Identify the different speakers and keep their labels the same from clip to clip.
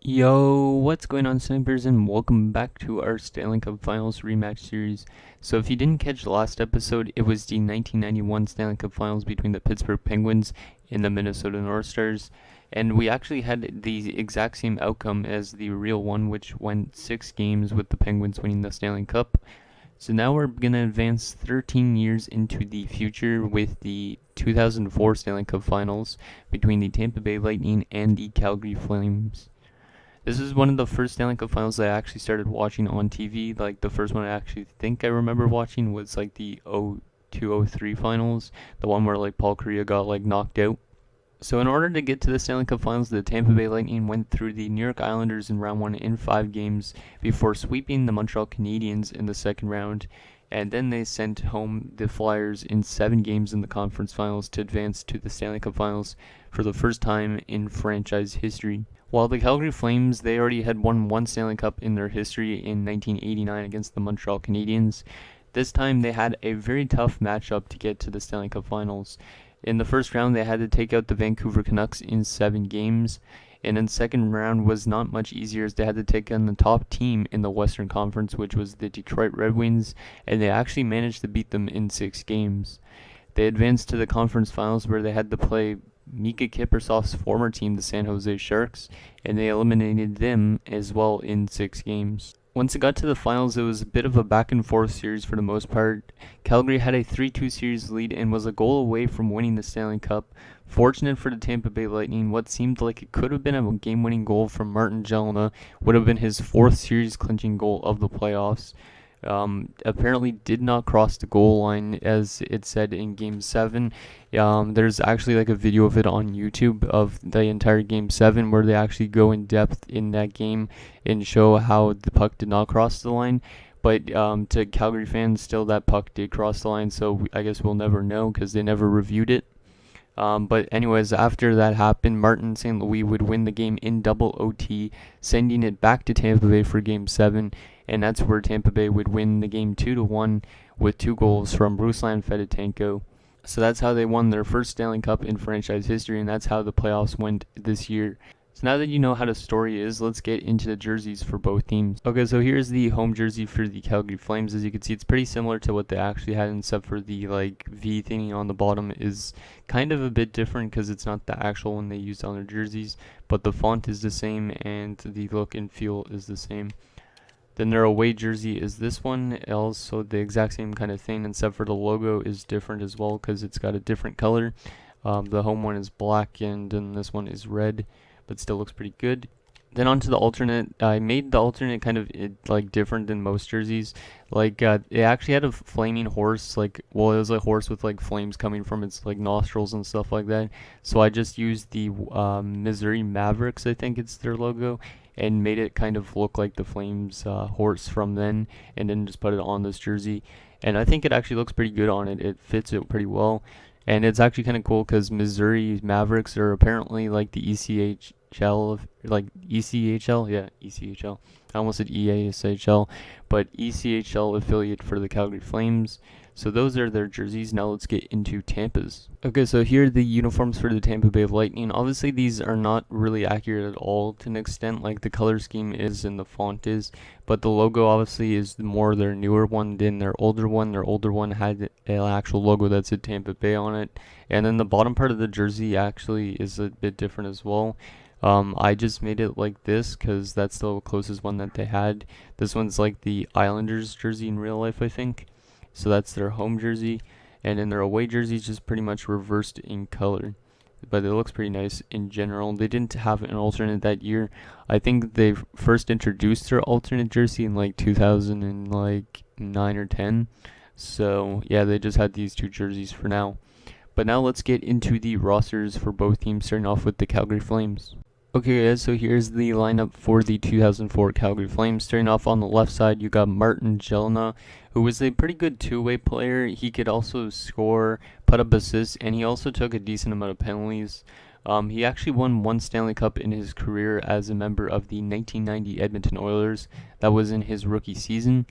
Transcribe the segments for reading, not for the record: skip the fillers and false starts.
Speaker 1: Yo, what's going on, snipers, and welcome back to our Stanley Cup Finals rematch series. So if you didn't catch the last episode, it was the 1991 Stanley Cup Finals between the Pittsburgh Penguins and the Minnesota North Stars, and we actually had the exact same outcome as the real one, which went 6 games with the Penguins winning the Stanley Cup. So now we're going to advance 13 years into the future with the 2004 Stanley Cup Finals between the Tampa Bay Lightning and the Calgary Flames. This is one of the first Stanley Cup finals that I actually started watching on TV. Like, the first one I actually think I remember watching was like the 02-03 finals, the one where like Paul Kariya got like knocked out. So in order to get to the Stanley Cup finals, the Tampa Bay Lightning went through the New York Islanders in round 1 in 5 games before sweeping the Montreal Canadiens in the second round, and then they sent home the Flyers in 7 games in the conference finals to advance to the Stanley Cup finals for the first time in franchise history. While the Calgary Flames, they already had won one Stanley Cup in their history in 1989 against the Montreal Canadiens. This time they had a very tough matchup to get to the Stanley Cup finals. In the first round, they had to take out the Vancouver Canucks in 7 games, and in the second round was not much easier as they had to take on the top team in the Western Conference, which was the Detroit Red Wings, and they actually managed to beat them in 6 games. They advanced to the conference finals where they had to play Mika Kiprusoff's former team, the San Jose Sharks, and they eliminated them as well in 6 games. Once it got to the finals, it was a bit of a back-and-forth series for the most part. Calgary had a 3-2 series lead and was a goal away from winning the Stanley Cup. Fortunate for the Tampa Bay Lightning, what seemed like it could have been a game-winning goal from Martin Jelena would have been his 4th series-clinching goal of the playoffs. Apparently did not cross the goal line as it said in Game 7. There's actually like a video of it on YouTube of the entire Game 7 where they actually go in depth in that game and show how the puck did not cross the line. But to Calgary fans, still that puck did cross the line, so I guess we'll never know because they never reviewed it. But anyways, after that happened, Martin St. Louis would win the game in double OT, sending it back to Tampa Bay for Game 7, and that's where Tampa Bay would win the game 2-1 with 2 goals from Ruslan Fedotenko. So that's how they won their first Stanley Cup in franchise history, and that's how the playoffs went this year. So now that you know how the story is, let's get into the jerseys for both teams. Okay, so here's the home jersey for the Calgary Flames. As you can see, it's pretty similar to what they actually had, except for the like V thingy on the bottom is kind of a bit different because it's not the actual one they used on their jerseys, but the font is the same and the look and feel is the same. Then their away jersey is this one, also the exact same kind of thing, except for the logo is different as well because it's got a different color. The home one is black and then this one is red, but still looks pretty good. Then onto the alternate. I made the alternate kind of like different than most jerseys. Like it actually had a flaming horse, like, well, it was a horse with like flames coming from its like nostrils and stuff like that. So I just used the Missouri Mavericks, I think it's their logo, and made it kind of look like the Flames horse from then, and then just put it on this jersey. And I think it actually looks pretty good on it. It fits it pretty well. And it's actually kind of cool because Missouri Mavericks are apparently like the ECHL, like ECHL, yeah, ECHL. I almost said EASHL, but ECHL affiliate for the Calgary Flames. So those are their jerseys. Now let's get into Tampa's. Okay, so here are the uniforms for the Tampa Bay Lightning. Obviously, these are not really accurate at all to an extent, like the color scheme is and the font is, but the logo obviously is more their newer one than their older one. Their older one had an actual logo that said Tampa Bay on it, and then the bottom part of the jersey actually is a bit different as well. I just made it like this because that's the closest one that they had. This one's like the Islanders jersey in real life, I think. So that's their home jersey, and then their away jersey is just pretty much reversed in color, but it looks pretty nice in general. They didn't have an alternate that year. I think they first introduced their alternate jersey in like 2009 or 10. So yeah, they just had these 2 jerseys for now. But now let's get into the rosters for both teams, starting off with the Calgary Flames. Okay guys, so here's the lineup for the 2004 Calgary Flames. Starting off on the left side, you got Martin Jelena, who was a pretty good two-way player. He could also score, put up assists, and he also took a decent amount of penalties. He actually won 1 Stanley Cup in his career as a member of the 1990 Edmonton Oilers. That was in his rookie season.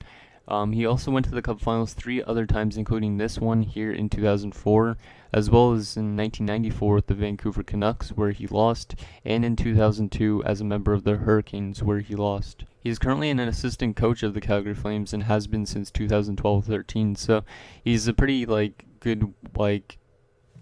Speaker 1: He also went to the Cup Finals 3 other times, including this one here in 2004, as well as in 1994 with the Vancouver Canucks, where he lost, and in 2002 as a member of the Hurricanes, where he lost. He is currently an assistant coach of the Calgary Flames and has been since 2012-13, so he's a pretty good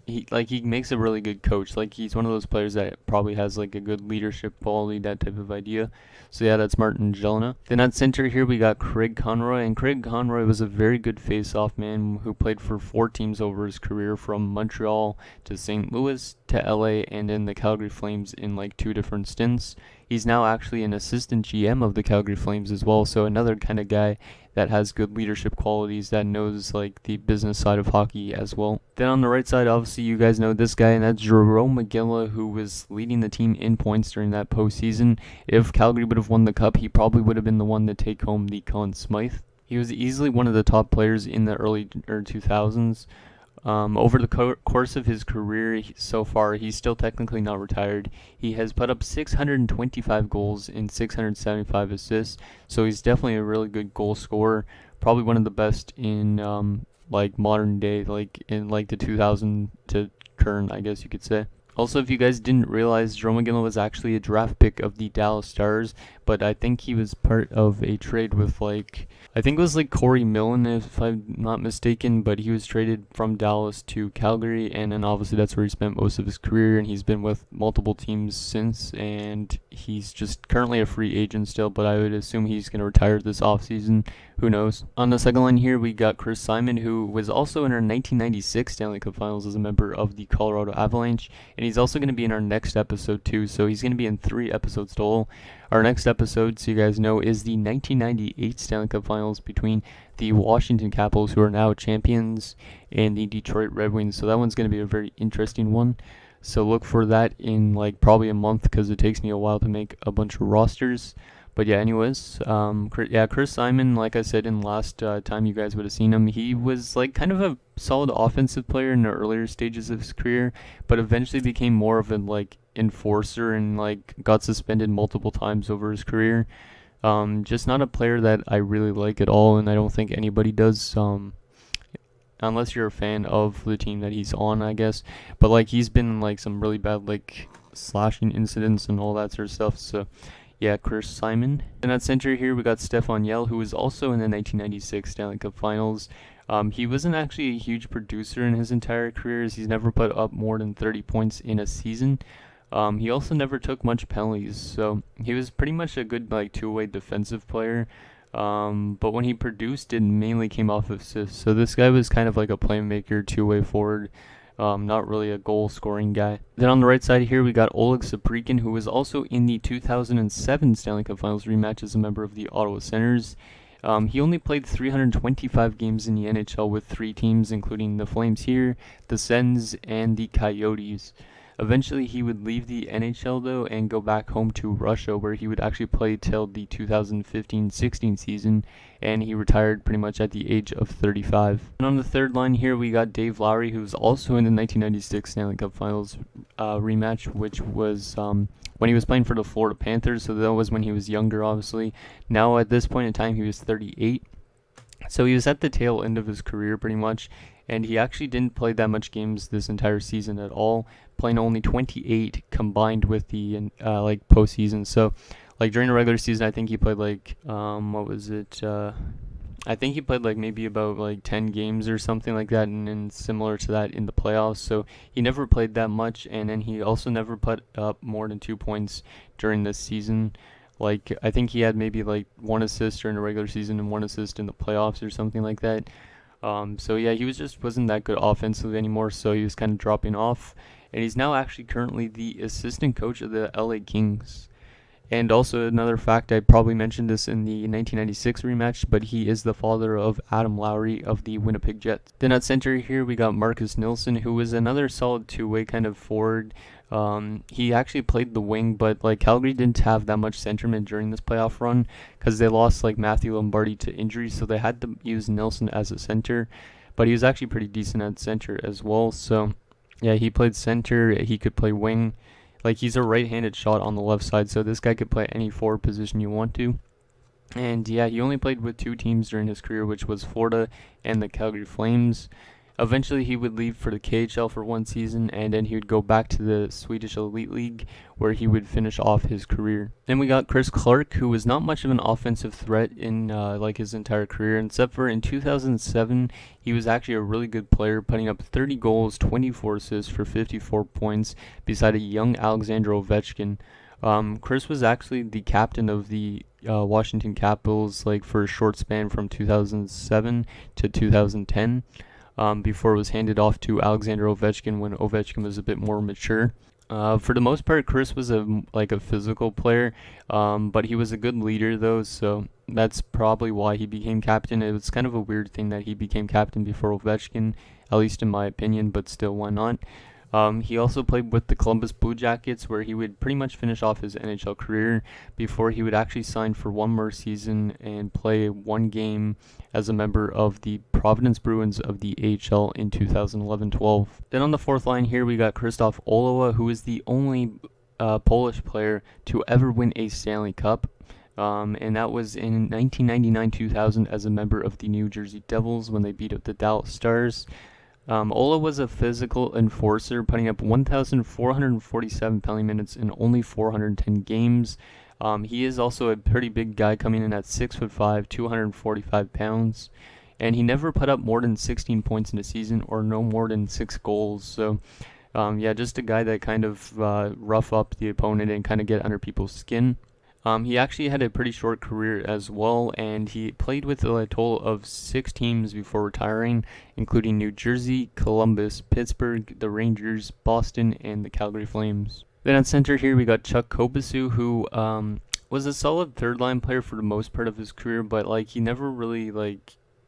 Speaker 1: he makes a really good coach. Like, he's one of those players that probably has like a good leadership quality, that type of idea. So yeah, that's Martin Jelena. Then at center here we got Craig Conroy, and Craig Conroy was a very good face-off man who played for 4 teams over his career, from Montreal to St. Louis to LA, and in the Calgary Flames in like 2 different stints. He's now actually an assistant GM of the Calgary Flames as well, so another kind of guy that has good leadership qualities, that knows like the business side of hockey as well. Then on the right side, obviously you guys know this guy, and that's Jerome McGinley, who was leading the team in points during that postseason. If Calgary would have won the Cup, he probably would have been the one to take home the Conn Smythe. He was easily one of the top players in the early 2000s. Over the course of his career so far, he's still technically not retired. He has put up 625 goals and 675 assists, so he's definitely a really good goal scorer. Probably one of the best in modern day, like in like the 2000 to current, I guess you could say. Also, if you guys didn't realize, Jerome McGinley was actually a draft pick of the Dallas Stars, but I think he was part of a trade with I think it was Corey Millen, if I'm not mistaken, but he was traded from Dallas to Calgary, and then obviously that's where he spent most of his career, and he's been with multiple teams since, and he's just currently a free agent still, but I would assume he's going to retire this offseason. Who knows? On the second line here, we got Chris Simon, who was also in our 1996 Stanley Cup Finals as a member of the Colorado Avalanche, and he's also going to be in our next episode too, so he's going to be in 3 episodes total. Our next episode, so you guys know, is the 1998 Stanley Cup Finals between the Washington Capitals, who are now champions, and the Detroit Red Wings, so that one's going to be a very interesting one. So look for that in probably a month, because it takes me a while to make a bunch of rosters. But yeah, anyways, Chris Simon, like I said in last time you guys would have seen him, he was kind of a solid offensive player in the earlier stages of his career, but eventually became more of an enforcer, and got suspended multiple times over his career. Just not a player that I really like at all, and I don't think anybody does, unless you're a fan of the team that he's on, I guess. But he's been in some really bad slashing incidents and all that sort of stuff, so yeah, Chris Simon. And at center here, we got Stefan Yell, who was also in the 1996 Stanley Cup Finals. He wasn't actually a huge producer in his entire career, as he's never put up more than 30 points in a season. He also never took much penalties, so he was pretty much a good two-way defensive player. But when he produced, it mainly came off of assists. So this guy was kind of like a playmaker, two-way forward. Not really a goal-scoring guy. Then on the right side here, we got Oleg Saprikin, who was also in the 2007 Stanley Cup Finals rematch as a member of the Ottawa Senators. He only played 325 games in the NHL with 3 teams, including the Flames here, the Sens, and the Coyotes. Eventually, he would leave the NHL, though, and go back home to Russia, where he would actually play till the 2015-16 season, and he retired pretty much at the age of 35. And on the third line here, we got Dave Lowry, who was also in the 1996 Stanley Cup Finals rematch, which was when he was playing for the Florida Panthers, so that was when he was younger, obviously. Now, at this point in time, he was 38. So he was at the tail end of his career, pretty much, and he actually didn't play that much games this entire season at all, playing only 28 combined with the postseason. So during the regular season, I think he played I think he played maybe about 10 games or something like that, and then similar to that in the playoffs. So he never played that much, and then he also never put up more than 2 points during this season. I think he had maybe 1 assist during the regular season and 1 assist in the playoffs or something like that. So yeah, he wasn't that good offensively anymore, so he was kind of dropping off. And he's now actually currently the assistant coach of the LA Kings. And also another fact, I probably mentioned this in the 1996 rematch, but he is the father of Adam Lowry of the Winnipeg Jets. Then at center here, we got Marcus Nilsson, who was another solid two-way kind of forward. He actually played the wing, but Calgary didn't have that much centerman during this playoff run, because they lost Matthew Lombardi to injury, so they had to use Nilsson as a center. But he was actually pretty decent at center as well, so yeah, he played center, he could play wing. He's a right-handed shot on the left side, so this guy could play any forward position you want to. And yeah, he only played with two teams during his career, which was Florida and the Calgary Flames. Eventually, he would leave for the KHL for one season, and then he would go back to the Swedish Elite League, where he would finish off his career. Then we got Chris Clark, who was not much of an offensive threat in like his entire career, except for in 2007, he was actually a really good player, putting up 30 goals, 24 assists for 54 points, beside a young Alexander Ovechkin. Chris was actually the captain of the Washington Capitals, like for a short span from 2007 to 2010. Before it was handed off to Alexander Ovechkin when Ovechkin was a bit more mature. For the most part, Chris was a physical player, but he was a good leader though, so that's probably why he became captain. It was kind of a weird thing that he became captain before Ovechkin, at least in my opinion, but still, why not? He also played with the Columbus Blue Jackets, where he would pretty much finish off his NHL career before he would actually sign for one more season and play one game as a member of the Providence Bruins of the AHL in 2011-12. Then on the fourth line here, we got Krzysztof Olowa, who is the only Polish player to ever win a Stanley Cup. And that was in 1999-2000 as a member of the New Jersey Devils when they beat up the Dallas Stars. Ola was a physical enforcer, putting up 1,447 penalty minutes in only 410 games. He is also a pretty big guy, coming in at 6'5", 245 pounds. And he never put up more than 16 points in a season or no more than 6 goals. So, yeah, just a guy that kind of rough up the opponent and kind of get under people's skin. He actually had a pretty short career as well, and he played with a total of 6 teams before retiring, including New Jersey, Columbus, Pittsburgh, the Rangers, Boston, and the Calgary Flames. Then at center here, we got Chuck Kobasu, who was a solid third-line player for the most part of his career, but he never really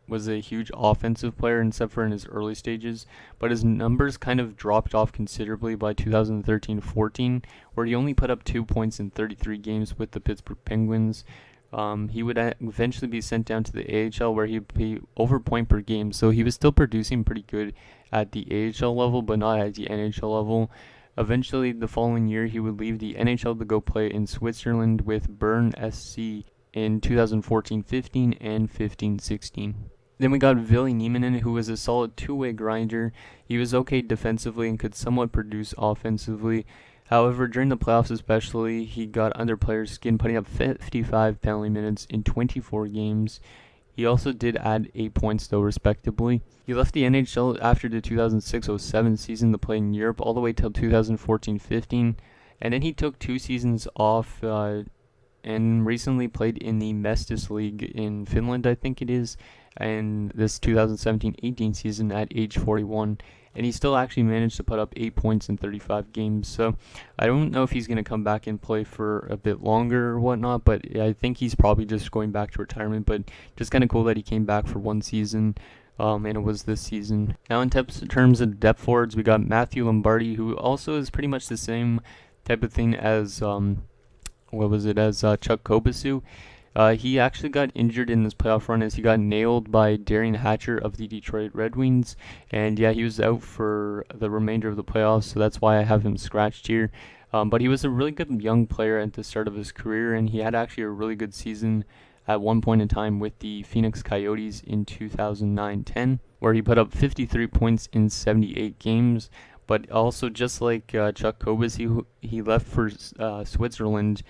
Speaker 1: was a huge offensive player except for in his early stages, but his numbers kind of dropped off considerably by 2013-14, where he only put up 2 points in 33 games with the Pittsburgh Penguins. He would eventually be sent down to the AHL, where he'd be over point per game, so he was still producing pretty good at the AHL level, but not at the NHL level. Eventually, the following year, he would leave the NHL to go play in Switzerland with Bern SC in 2014-15 and 15-16. Then we got Ville Nieminen, who was a solid two-way grinder. He was okay defensively and could somewhat produce offensively. However, during the playoffs especially, he got under players' skin, putting up 55 penalty minutes in 24 games. He also did add 8 points, though, respectively. He left the NHL after the 2006-07 season to play in Europe all the way till 2014-15, and then he took 2 seasons off and recently played in the Mestis League in Finland, I think it is, and this 2017-18 season at age 41, and he still actually managed to put up 8 points in 35 games. So I don't know if he's going to come back and play for a bit longer or whatnot, but I think he's probably just going back to retirement. But just kind of cool that he came back for one season, and it was this season. Now in terms of depth forwards, we got Matthew Lombardi, who also is pretty much the same type of thing as Chuck Kobasu. He actually got injured in this playoff run as he got nailed by Darian Hatcher of the Detroit Red Wings, and yeah, he was out for the remainder of the playoffs, so that's why I have him scratched here. But he was a really good young player at the start of his career, and he had actually a really good season at one point in time with the Phoenix Coyotes in 2009-10, where he put up 53 points in 78 games. But also, just like Chuck Kobasu, he left for Switzerland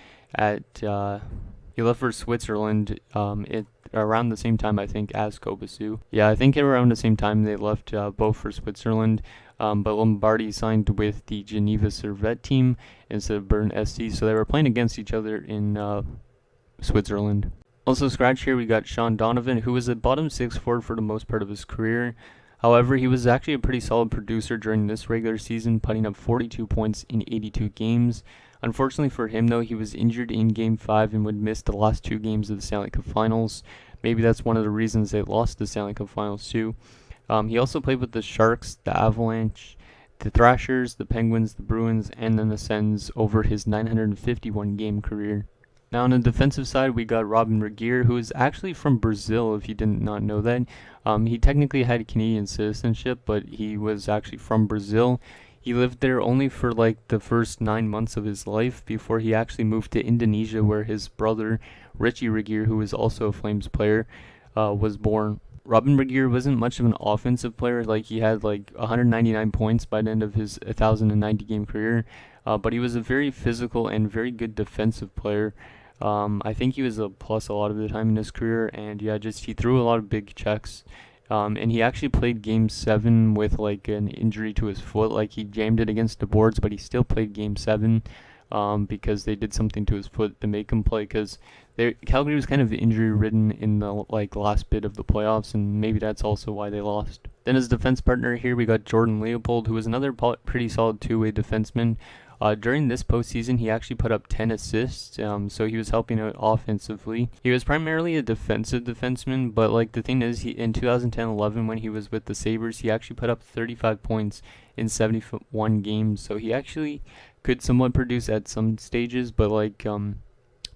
Speaker 1: around the same time, I think, as Kobasu. Yeah, I think around the same time they left both for Switzerland. But Lombardi signed with the Geneva Servette team instead of Bern SC, so they were playing against each other in Switzerland. Also scratch here, we got Sean Donovan, who was a bottom 6 forward for the most part of his career. However, he was actually a pretty solid producer during this regular season, putting up 42 points in 82 games. Unfortunately for him, though, he was injured in Game 5 and would miss the last 2 games of the Stanley Cup Finals. Maybe that's one of the reasons they lost the Stanley Cup Finals, too. He also played with the Sharks, the Avalanche, the Thrashers, the Penguins, the Bruins, and then the Sens over his 951-game career. Now on the defensive side, we got Robin Regeer, who is actually from Brazil, if you did not know that. He technically had Canadian citizenship, but he was actually from Brazil. He lived there only for like the first 9 months of his life before he actually moved to Indonesia, where his brother Richie Regier, who was also a Flames player, was born. Robin Regier wasn't much of an offensive player. Like, he had like 199 points by the end of his 1,090 game career, but he was a very physical and very good defensive player. I think he was a plus a lot of the time in his career, and yeah, just he threw a lot of big checks. And he actually played Game 7 with like an injury to his foot. Like, he jammed it against the boards, but he still played Game 7 because they did something to his foot to make him play. Because Calgary was kind of injury ridden in the like last bit of the playoffs, and maybe that's also why they lost. Then as defense partner here, we got Jordan Leopold, who was another pretty solid two-way defenseman. During this postseason, he actually put up 10 assists, so he was helping out offensively. He was primarily a defensive defenseman, but like the thing is, in 2010-11, when he was with the Sabres, he actually put up 35 points in 71 games, so he actually could somewhat produce at some stages, but like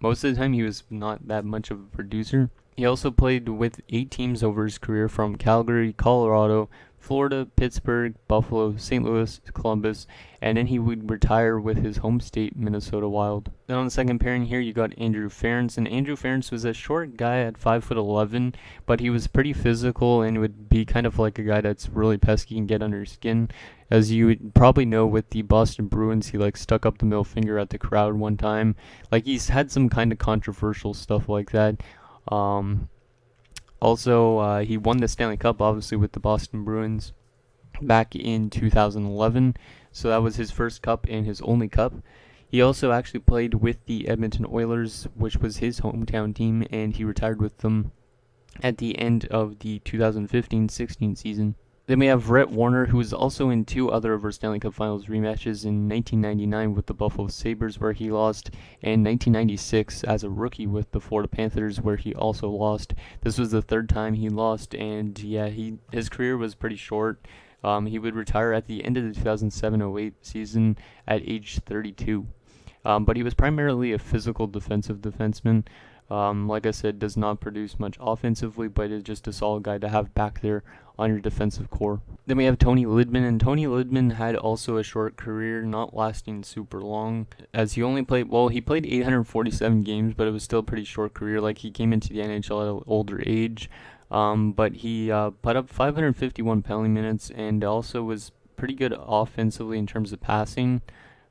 Speaker 1: most of the time he was not that much of a producer. He also played with 8 teams over his career, from Calgary, Colorado, Florida, Pittsburgh, Buffalo, St. Louis, Columbus, and then he would retire with his home state, Minnesota Wild. Then on the second pairing here, you got Andrew Ference, and Andrew Ference was a short guy at 5'11", but he was pretty physical and would be kind of like a guy that's really pesky and get under your skin. As you would probably know, with the Boston Bruins, he like stuck up the middle finger at the crowd one time. Like, he's had some kind of controversial stuff like that. Also, he won the Stanley Cup, obviously, with the Boston Bruins back in 2011. So that was his first cup and his only cup. He also actually played with the Edmonton Oilers, which was his hometown team, and he retired with them at the end of the 2015-16 season. Then we have Rhett Warrener, who was also in 2 other of our Stanley Cup Finals rematches in 1999 with the Buffalo Sabres, where he lost, and 1996 as a rookie with the Florida Panthers, where he also lost. This was the 3rd time he lost, and yeah, his career was pretty short. He would retire at the end of the 2007-08 season at age 32. But he was primarily a physical defensive defenseman. Like I said, does not produce much offensively, but is just a solid guy to have back there on your defensive core. Then we have Tony Lidman, and Tony Lidman had also a short career, not lasting super long, as he only played, he played 847 games, but it was still a pretty short career. Like, he came into the NHL at an older age, but he put up 551 penalty minutes, and also was pretty good offensively in terms of passing.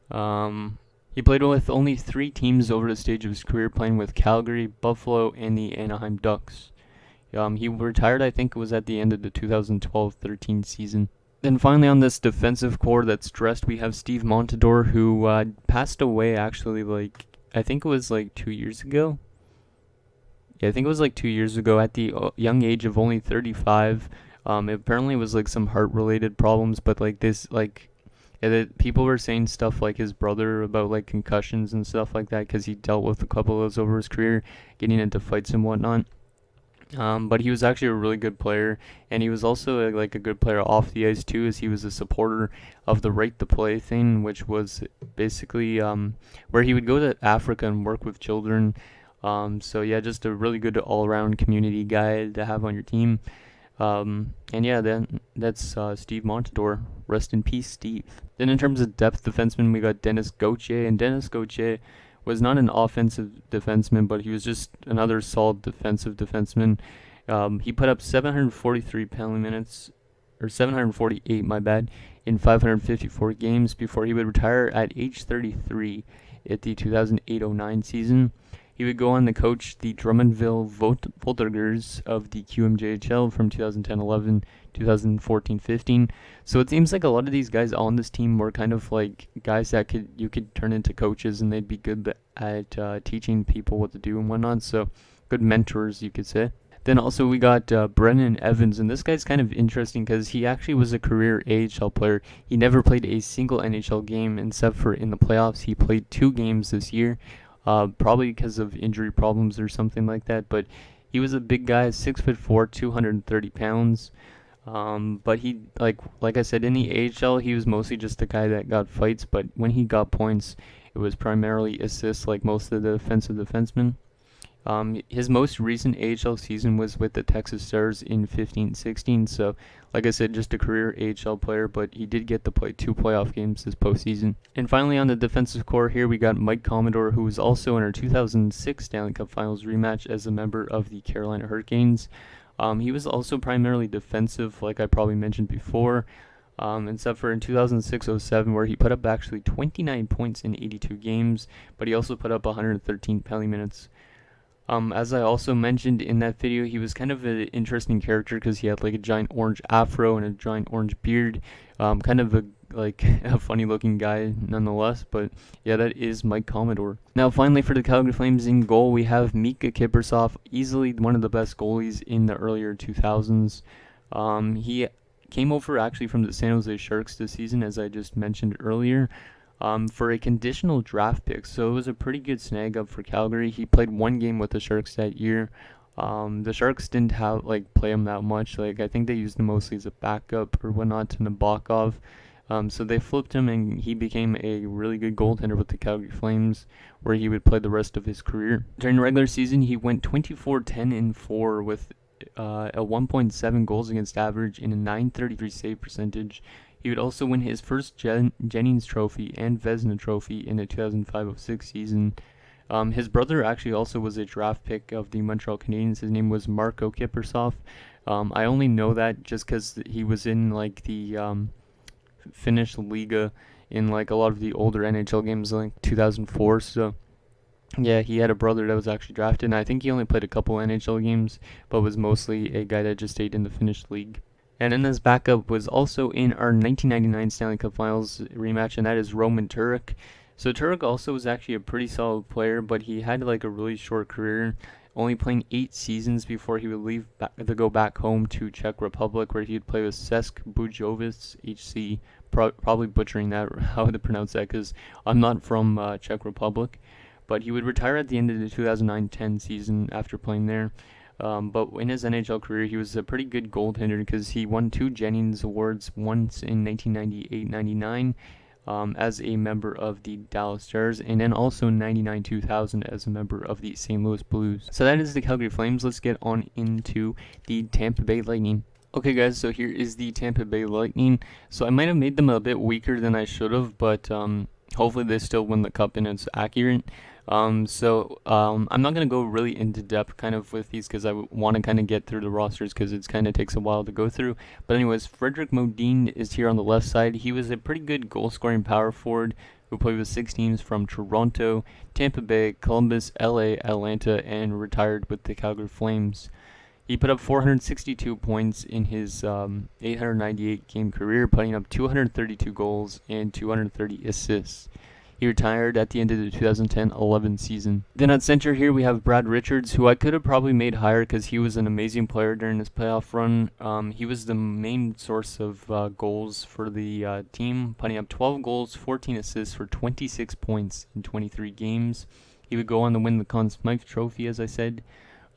Speaker 1: He played with only 3 teams over the stage of his career, playing with Calgary, Buffalo, and the Anaheim Ducks. He retired, I think it was at the end of the 2012-13 season. Then finally, on this defensive core that's dressed, we have Steve Montador, who passed away actually, like, I think it was like 2 years ago. Yeah, I think it was like 2 years ago at the young age of only 35. Apparently it was like some heart-related problems, but like this, like, people were saying stuff like his brother about like concussions and stuff like that, because he dealt with a couple of those over his career, getting into fights and whatnot. But he was actually a really good player, and he was also a good player off the ice too, as he was a supporter of the Right to Play thing, which was basically where he would go to Africa and work with children. So yeah, just a really good all-around community guy to have on your team. And yeah, that's Steve Montador. Rest in peace, Steve. Then in terms of depth defensemen, we got Dennis Gauthier, and Dennis Gauthier was not an offensive defenseman, but he was just another solid defensive defenseman. He put up 743 penalty minutes, or 748, my bad, in 554 games before he would retire at age 33 at the 2008-09 season. He would go on to coach the Drummondville Voltigeurs of the QMJHL from 2010-11, 2014-15. So it seems like a lot of these guys on this team were kind of like guys that you could turn into coaches, and they'd be good at teaching people what to do and whatnot. So good mentors, you could say. Then also we got Brennan Evans, and this guy's kind of interesting because he actually was a career AHL player. He never played a single NHL game except for in the playoffs. He played 2 games this year. Probably because of injury problems or something like that, but he was a big guy, 6'4", 230 pounds. But he, like I said, in the AHL, he was mostly just a guy that got fights, but when he got points, it was primarily assists, like most of the defensive defensemen. His most recent AHL season was with the Texas Stars in 15-16. So, like I said, just a career AHL player, but he did get to play 2 playoff games this postseason. And finally, on the defensive core here, we got Mike Commodore, who was also in our 2006 Stanley Cup Finals rematch as a member of the Carolina Hurricanes. He was also primarily defensive, like I probably mentioned before, except for in 2006-07, where he put up actually 29 points in 82 games, but he also put up 113 penalty minutes. As I also mentioned in that video, he was kind of an interesting character because he had like a giant orange afro and a giant orange beard. Kind of a funny looking guy nonetheless, but yeah, that is Mike Commodore. Now finally for the Calgary Flames in goal, we have Mika Kiprusoff, easily one of the best goalies in the earlier 2000s. He came over actually from the San Jose Sharks this season, as I just mentioned earlier. For a conditional draft pick, so it was a pretty good snag up for Calgary. He played 1 game with the Sharks that year. The Sharks didn't play him that much. I think they used him mostly as a backup or whatnot to Nabokov. So they flipped him, and he became a really good goaltender with the Calgary Flames, where he would play the rest of his career. During the regular season, he went 24-10-4 with a 1.7 goals against average and a .933 save percentage. He would also win his first Jennings Trophy and Vezina Trophy in the 2005-06 season. His brother actually also was a draft pick of the Montreal Canadiens. His name was Marco Kiprusoff. I only know that just because he was in the Finnish Liga in a lot of the older NHL games, like 2004. So yeah, he had a brother that was actually drafted, and I think he only played a couple NHL games, but was mostly a guy that just stayed in the Finnish league. And then his backup was also in our 1999 Stanley Cup Finals rematch, and that is Roman Turek. So Turek also was actually a pretty solid player, but he had a really short career, only playing 8 seasons before he would leave to go back home to Czech Republic, where he would play with Cesc Bujovic HC. Probably butchering that, or how to pronounce that, because I'm not from Czech Republic. But he would retire at the end of the 2009-10 season after playing there. But in his NHL career, he was a pretty good goaltender because he won 2 Jennings Awards, once in 1998-99 as a member of the Dallas Stars, and then also 99-2000 as a member of the St. Louis Blues. So that is the Calgary Flames. Let's get on into the Tampa Bay Lightning. Okay guys, so here is the Tampa Bay Lightning. So I might have made them a bit weaker than I should have, but hopefully they still win the cup and it's accurate. I'm not going to go really into depth kind of with these because I want to kind of get through the rosters because it kind of takes a while to go through. But anyways, Frederick Modin is here on the left side. He was a pretty good goal-scoring power forward who played with 6 teams from Toronto, Tampa Bay, Columbus, LA, Atlanta, and retired with the Calgary Flames. He put up 462 points in his 898 game career, putting up 232 goals and 230 assists. He retired at the end of the 2010-11 season. Then at center here we have Brad Richards, who I could have probably made higher because he was an amazing player during this playoff run. He was the main source of goals for the team, putting up 12 goals, 14 assists for 26 points in 23 games. He would go on to win the Conn Smythe Trophy, as I said.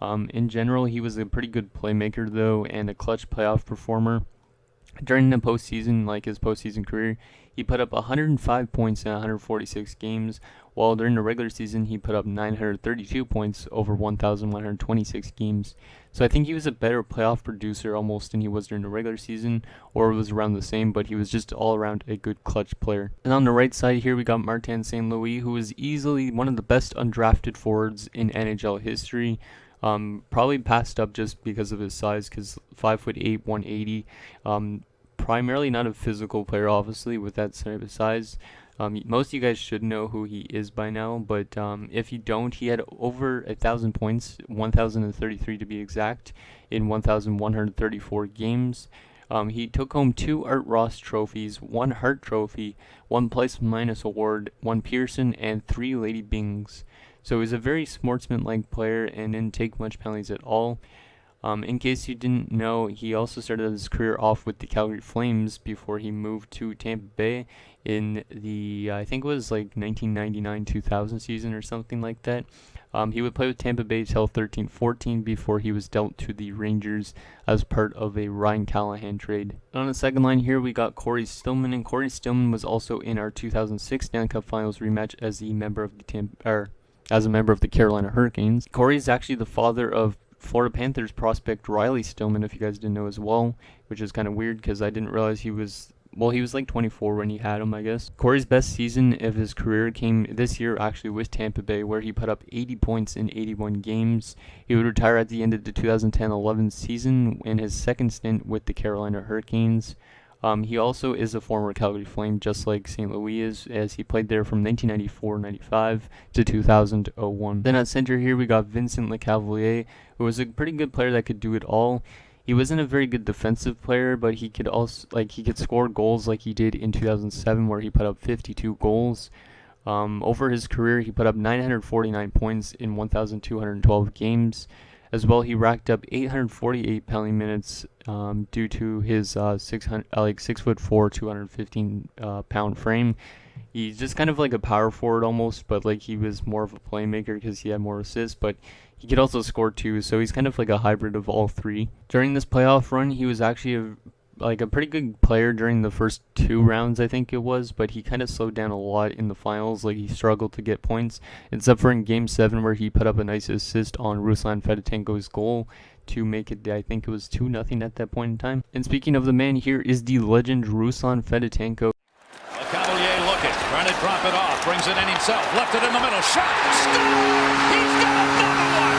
Speaker 1: In general, he was a pretty good playmaker, though, and a clutch playoff performer. During the postseason, his postseason career, he put up 105 points in 146 games, while during the regular season, he put up 932 points over 1,126 games. So I think he was a better playoff producer almost than he was during the regular season, or it was around the same, but he was just all around a good clutch player. And on the right side here, we got Martin St. Louis, who is easily one of the best undrafted forwards in NHL history. Probably passed up just because of his size, because 5'8", 180. Primarily not a physical player, obviously, with that type of size. Most of you guys should know who he is by now, but if you don't, he had over 1,000 points, 1,033 to be exact, in 1,134 games. He took home 2 Art Ross trophies, 1 Hart Trophy, 1 Plus Minus Award, 1 Pearson, and 3 Lady Bings. So he was a very sportsman-like player and didn't take much penalties at all. In case you didn't know, he also started his career off with the Calgary Flames before he moved to Tampa Bay in the, I think it was 1999-2000 season or something like that. He would play with Tampa Bay till 13-14 before he was dealt to the Rangers as part of a Ryan Callahan trade. On the second line here, we got Corey Stillman, and Corey Stillman was also in our 2006 Stanley Cup Finals rematch as a member of the as a member of the Carolina Hurricanes. Corey is actually the father of Florida Panthers prospect Riley Stillman, if you guys didn't know as well, which is kind of weird because I didn't realize he was like 24 when he had him, I guess. Corey's best season of his career came this year actually with Tampa Bay, where he put up 80 points in 81 games. He would retire at the end of the 2010-11 season in his second stint with the Carolina Hurricanes. He also is a former Calgary Flame, just like St. Louis is, as he played there from 1994-95 to 2001. Then at center here we got Vincent Lecavalier, who was a pretty good player that could do it all. He wasn't a very good defensive player, but he could also he could score goals like he did in 2007, where he put up 52 goals. Over his career, he put up 949 points in 1,212 games. As well, he racked up 848 penalty minutes due to his 6'4", 215 pound frame. He's just kind of like a power forward almost, but like he was more of a playmaker because he had more assists, but he could also score too, so he's kind of like a hybrid of all three. During this playoff run, he was actually a pretty good player during the first 2 rounds, I think it was, but he kind of slowed down a lot in the finals. Like, he struggled to get points, except for in Game 7 where he put up a nice assist on Ruslan Fedotenko's goal to make it, I think it was 2-0 at that point in time. And speaking of the man, here is the legend Ruslan Fedotenko.
Speaker 2: Cavalier looking, trying to drop it off, brings it in himself, left it in the middle, shot, score! He's got another one!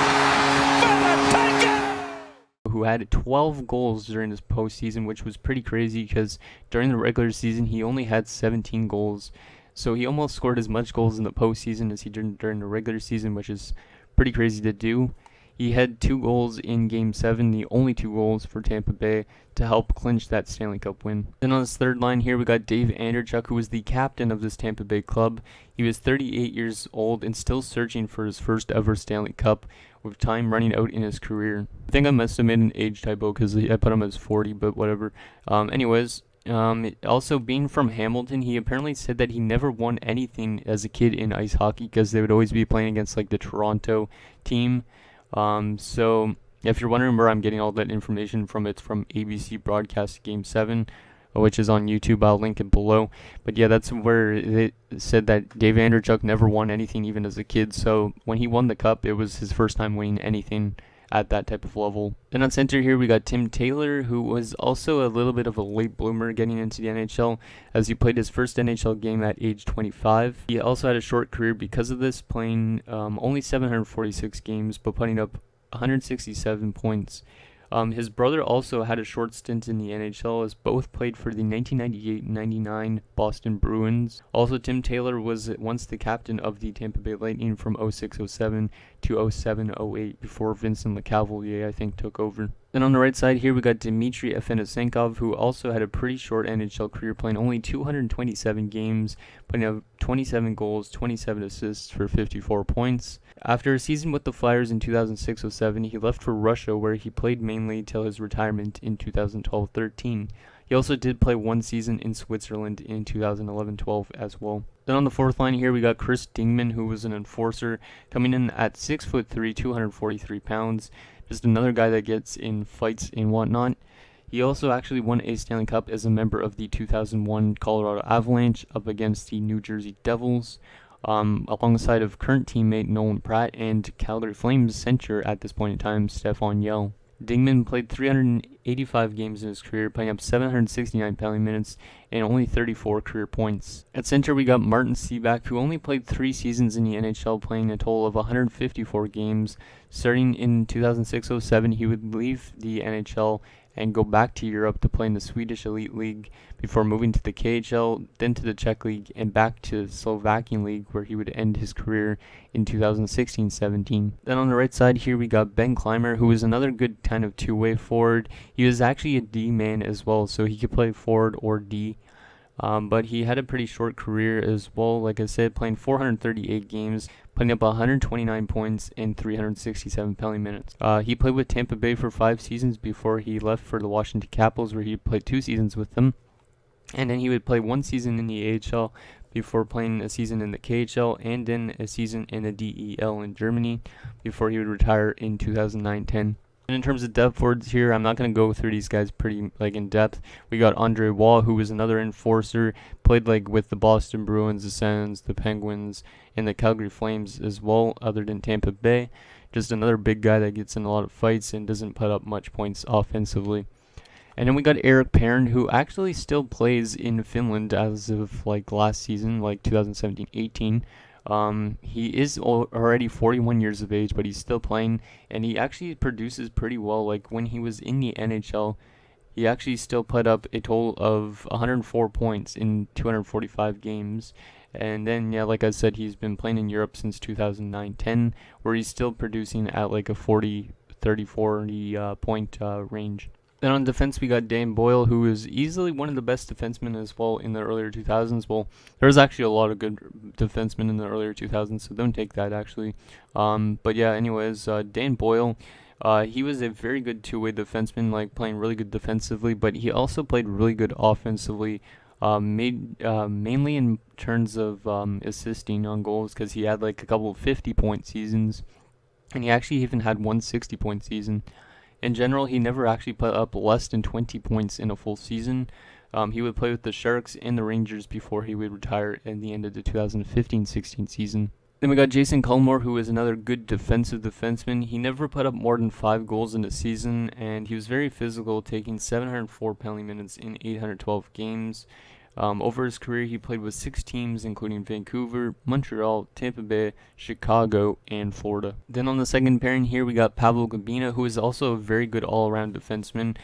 Speaker 2: Fedotenko!
Speaker 1: Who had 12 goals during this postseason, which was pretty crazy because during the regular season he only had 17 goals. So he almost scored as much goals in the postseason as he did during the regular season, which is pretty crazy to do. He had 2 goals in Game 7, the only 2 goals for Tampa Bay to help clinch that Stanley Cup win. Then on this third line here, we got Dave Andreychuk, who was the captain of this Tampa Bay club. He was 38 years old and still searching for his first ever Stanley Cup, with time running out in his career. I think I must have made an age typo because I put him as 40, but whatever. Also being from Hamilton, he apparently said that he never won anything as a kid in ice hockey because they would always be playing against like the Toronto team. So if you're wondering where I'm getting all that information from, it's from ABC Broadcast Game 7, which is on YouTube. I'll link it below. But yeah, that's where it said that Dave Andreychuk never won anything even as a kid. So when he won the cup, it was his first time winning anything at that type of level. Then on center here, we got Tim Taylor, who was also a little bit of a late bloomer getting into the NHL, as he played his first NHL game at age 25. He also had a short career because of this, playing only 746 games, but putting up 167 points. His brother also had a short stint in the NHL, as both played for the 1998-99 Boston Bruins. Also, Tim Taylor was once the captain of the Tampa Bay Lightning from 06-07 to 07-08 before Vincent Lecavalier, I think, took over. Then on the right side here, we got Dmitry Afanasenkov, who also had a pretty short NHL career, playing only 227 games, putting up 27 goals, 27 assists for 54 points. After a season with the Flyers in 2006-07, he left for Russia, where he played mainly till his retirement in 2012-13. He also did play 1 season in Switzerland in 2011-12 as well. Then on the fourth line here, we got Chris Dingman, who was an enforcer, coming in at 6'3", 243 pounds. Just another guy that gets in fights and whatnot. He also actually won a Stanley Cup as a member of the 2001 Colorado Avalanche up against the New Jersey Devils, alongside of current teammate Nolan Pratt and Calgary Flames center at this point in time, Stefan Yell. Dingman played 385 games in his career, playing up 769 penalty minutes and only 34 career points. At center, we got Martin Seaback, who only played 3 seasons in the NHL, playing a total of 154 games. Starting in 2006-07, he would leave the NHL and go back to Europe to play in the Swedish Elite League before moving to the KHL, then to the Czech League, and back to the Slovakian League, where he would end his career in 2016-17. Then on the right side here, we got Ben Clymer, who was another good kind of two-way forward. He was actually a D-man as well, so he could play forward or D. But he had a pretty short career as well, like I said, playing 438 games, putting up 129 points and 367 penalty minutes. He played with Tampa Bay for 5 seasons before he left for the Washington Capitals, where he played 2 seasons with them. And then he would play 1 season in the AHL before playing a season in the KHL and then a season in the DEL in Germany before he would retire in 2009-10. And in terms of depth forwards here, I'm not going to go through these guys pretty in depth. We got Andre Wall, who was another enforcer, played with the Boston Bruins, the Sens, the Penguins, and the Calgary Flames as well, other than Tampa Bay. Just another big guy that gets in a lot of fights and doesn't put up much points offensively. And then we got Eric Perrin, who actually still plays in Finland as of last season, 2017-18. He is already 41 years of age, but he's still playing, and he actually produces pretty well. When he was in the NHL, he actually still put up a total of 104 points in 245 games. And then, yeah, like I said, he's been playing in Europe since 2009-10, where he's still producing at a 40 point range. Then on defense, we got Dan Boyle, who is easily one of the best defensemen as well in the earlier 2000s. Well, there was actually a lot of good defensemen in the earlier 2000s, so don't take that actually. But yeah, anyways, Dan Boyle, he was a very good two-way defenseman, playing really good defensively, but he also played really good offensively, mainly in terms of assisting on goals, because he had a couple of 50-point seasons, and he actually even had one 60-point season. In general, he never actually put up less than 20 points in a full season. He would play with the Sharks and the Rangers before he would retire at the end of the 2015-16 season. Then we got Jason Culmore, who is another good defensive defenseman. He never put up more than 5 goals in a season, and he was very physical, taking 704 penalty minutes in 812 games. Over his career, he played with 6 teams, including Vancouver, Montreal, Tampa Bay, Chicago, and Florida. Then on the second pairing here, we got Pavel Gabina, who is also a very good all-around defenseman.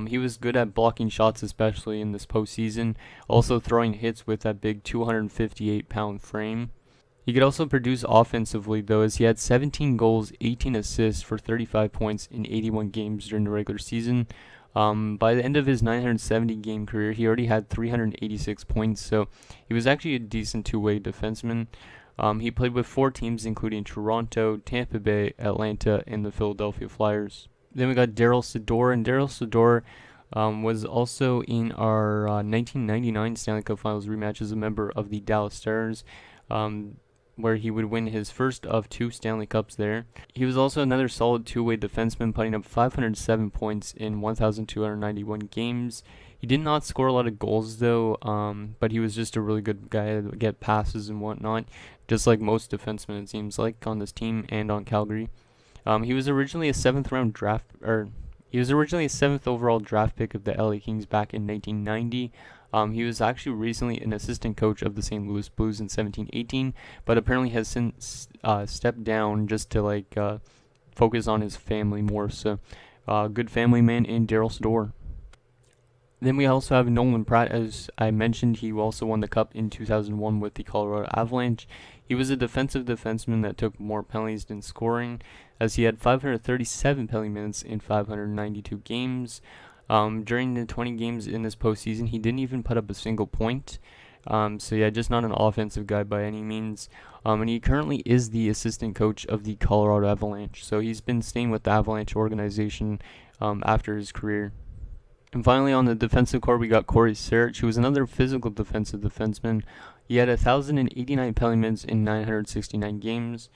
Speaker 1: He was good at blocking shots, especially in this postseason, also throwing hits with that big 258-pound frame. He could also produce offensively, though, as he had 17 goals, 18 assists for 35 points in 81 games during the regular season. By the end of his 970-game career, he already had 386 points, so he was actually a decent two-way defenseman. He played with 4 teams, including Toronto, Tampa Bay, Atlanta, and the Philadelphia Flyers. Then we got Daryl Sador, and Daryl Sador was also in our 1999 Stanley Cup Finals rematch as a member of the Dallas Stars, where he would win his first of 2 Stanley Cups there. He was also another solid two-way defenseman, putting up 507 points in 1,291 games. He did not score a lot of goals, though, but he was just a really good guy to get passes and whatnot, just like most defensemen, it seems like, on this team and on Calgary. He was originally a 7th overall draft pick of the LA Kings back in 1990. He was actually recently an assistant coach of the St. Louis Blues in 17-18, but apparently has since stepped down just to focus on his family more. So, good family man in Daryl Sador. Then we also have Nolan Pratt. As I mentioned, he also won the Cup in 2001 with the Colorado Avalanche. He was a defensive defenseman that took more penalties than scoring, as he had 537 penalty minutes in 592 games. During the 20 games in this postseason, he didn't even put up a single point. So yeah, just not an offensive guy by any means. And he currently is the assistant coach of the Colorado Avalanche. So he's been staying with the Avalanche organization after his career. And finally, on the defensive core, we got Corey Sarich, who was another physical defensive defenseman. He had 1,089 penalty minutes in 969 games.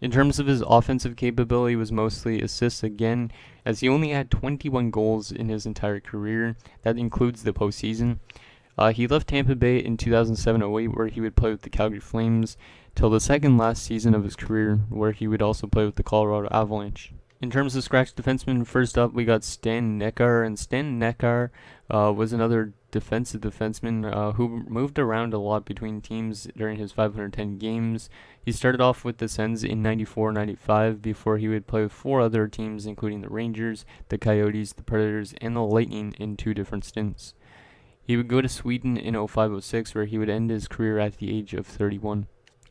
Speaker 1: In terms of his offensive capability, it was mostly assists again, as he only had 21 goals in his entire career. That includes the postseason. He left Tampa Bay in 2007-08, where he would play with the Calgary Flames, till the second last season of his career, where he would also play with the Colorado Avalanche. In terms of scratch defensemen, first up we got Stan Neckar, and Stan Neckar was another defensive defenseman who moved around a lot between teams during his 510 games. He started off with the Sens in 94-95 before he would play with 4 other teams, including the Rangers, the Coyotes, the Predators, and the Lightning in 2 different stints. He would go to Sweden in 05-06, where he would end his career at the age of 31.